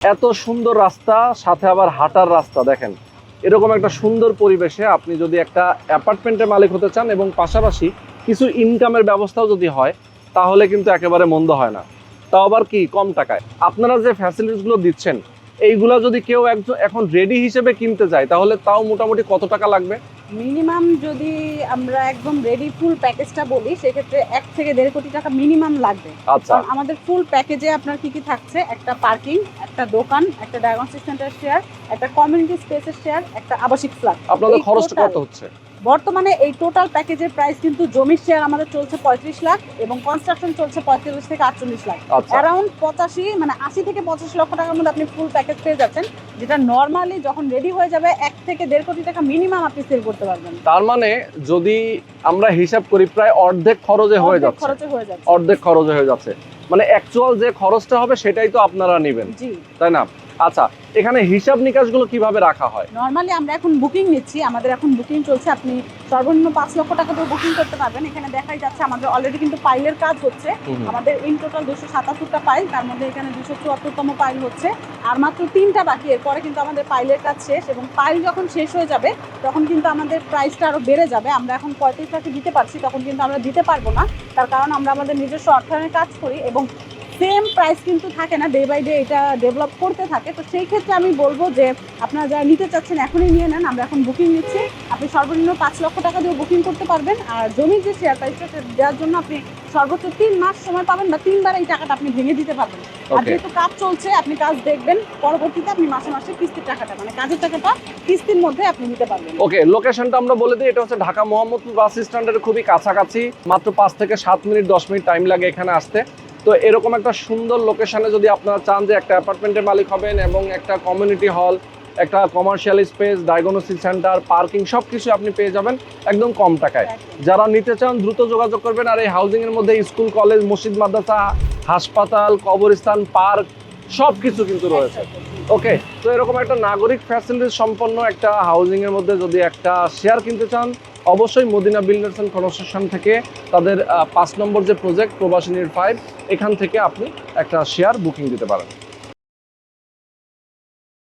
এত সুন্দর রাস্তা, সাথে আবার হাঁটার রাস্তা। দেখেন, এরকম একটা সুন্দর পরিবেশে আপনি যদি একটা অ্যাপার্টমেন্টের মালিক হতে চান এবং পাশাপাশি কিছু ইনকামের ব্যবস্থাও যদি হয়, তাহলে কিন্তু একেবারে মন্দ হয় না। তাও আবার কি কম টাকায়। আপনারা যে ফ্যাসিলিটিসগুলো দিচ্ছেন, এইগুলা যদি কেউ একজন এখন রেডি হিসেবে কিনতে যায়, তাহলে তাও মোটামুটি কত টাকা লাগবে? মিনিমাম যদি আমরা একদম রেডি ফুল প্যাকেজটা বলি, সেক্ষেত্রে 1 থেকে 1.5 কোটি টাকা মিনিমাম লাগবে। আচ্ছা, কারণ আমাদের ফুল প্যাকেজে আপনার কি কি থাকছে: একটা পার্কিং, একটা দোকান, একটা ডায়াগনস্টিক সেন্টার শেয়ার, একটা কমিউনিটি স্পেসের শেয়ার, একটা আবাসিক ফ্ল্যাট। আপনাদের এই খরচটা total- কত হচ্ছে? বর্তমানে এই টোটাল প্যাকেজের প্রাইস কিন্তু জমির শেয়ার আমাদের চলছে 35 লাখ এবং কনস্ট্রাকশন চলছে 45 থেকে 48 লাখ। আচ্ছা, অ্যারাউন্ড 85 মানে 80 থেকে 85 লক্ষ টাকার মধ্যে আপনি ফুল প্যাকেজ পেয়ে যাচ্ছেন, যেটা নর্মালি যখন রেডি হয়ে যাবে 1 থেকে 1.5 কোটি টাকা মিনিমাম আপনি সেল করতে পারবেন। তার মানে যদি আমরা হিসাব করি, প্রায় অর্ধেক খরচে হয়ে যাচ্ছে। খরচে হয়ে যাচ্ছে। অর্ধেক খরচে হয়ে যাচ্ছে, মানে অ্যাকচুয়াল যে খরচটা হবে সেটাই তো আপনারা নেবেন, জি, তাই না? আচ্ছা, এখানে হিসাব নিকাশগুলো কিভাবে রাখা হয়? নরমালি আমরা এখন বুকিং নিচ্ছি, আমাদের এখন বুকিং চলছে। আপনি সর্বনিম্ন 5 লক্ষ টাকা দিয়ে বুকিং করতে পারবেন। এখানে দেখাই যাচ্ছে আমাদের অলরেডি কিন্তু পাইলের কাজ হচ্ছে। আমাদের ইন টোটাল 277টা পাইল, তার মধ্যে এখানে 274তম পাইল হচ্ছে, আর মাত্র 3টা বাকি। এরপরে কিন্তু আমাদের পাইলের কাজ শেষ, এবং পাইল যখন শেষ হয়ে যাবে তখন কিন্তু আমাদের প্রাইসটা আরও বেড়ে যাবে। আমরা এখন 35 লাখে দিতে পারছি, তখন কিন্তু আমরা দিতে পারবো না, তার কারণ আমরা আমাদের নিজস্ব অর্থায়নে কাজ করি এবং সেম প্রাইস কিন্তু থাকে না, ডে বাই ডে এটা ডেভেলপ করতে থাকে। তো সেই ক্ষেত্রে আমি বলবো যে আপনারা যারা নিতে চাচ্ছেন এখনই নিয়ে নেন। আমরা এখন বুকিং নিচ্ছি, আপনি সর্বনিম্ন 5 লক্ষ টাকা দিয়ে বুকিং করতে পারবেন। আর জমির যে শেয়ার প্রাইসটা দেওয়ার জন্য আপনি সর্বোচ্চ 3 মাস সময় পাবেন, বা 3বার এই টাকাটা আপনি ভেঙে দিতে পারবেন। আর যেহেতু কাজ চলছে, আপনি কাজ দেখবেন, পরবর্তীতে আপনি মাসে মাসে কিস্তির টাকাটা, মানে কাজের টাকাটা কিস্তির মধ্যে আপনি নিতে পারবেন। ওকে, লোকেশনটা আমরা বলে দিই। এটা হচ্ছে ঢাকা মোহাম্মদপুর বাস স্ট্যান্ডের খুবই কাছাকাছি, মাত্র 5 থেকে 7 মিনিট 10 মিনিট টাইম লাগে এখানে আসতে। তো এরকম একটা সুন্দর লোকেশনে যদি আপনারা চান যে একটা অ্যাপার্টমেন্টের মালিক হবেন এবং একটা কমিউনিটি হল, একটা commercial space, diagnostic centre, parking, সব কিছু আপনি পেয়ে যাবেন একদম কম টাকায়। যারা নিতে চান দ্রুত যোগাযোগ করবেন। আর এই হাউজিংয়ের মধ্যে স্কুল, কলেজ, মসজিদ, মাদ্রাসা, হাসপাতাল, কবরস্থান, পার্ক সব কিছু কিন্তু রয়েছে। ওকে, তো এরকম একটা নাগরিক ফ্যাসিলিটি সম্পন্ন একটা হাউজিংয়ের মধ্যে যদি একটা শেয়ার কিনতে চান, অবশ্যই মদিনা বিল্ডার্স অ্যান্ড কনস্ট্রাকশন থেকে তাদের 5 নম্বর যে প্রজেক্ট প্রবাসিনীর 5, এখান থেকে আপনি একটা শেয়ার বুকিং দিতে পারেন।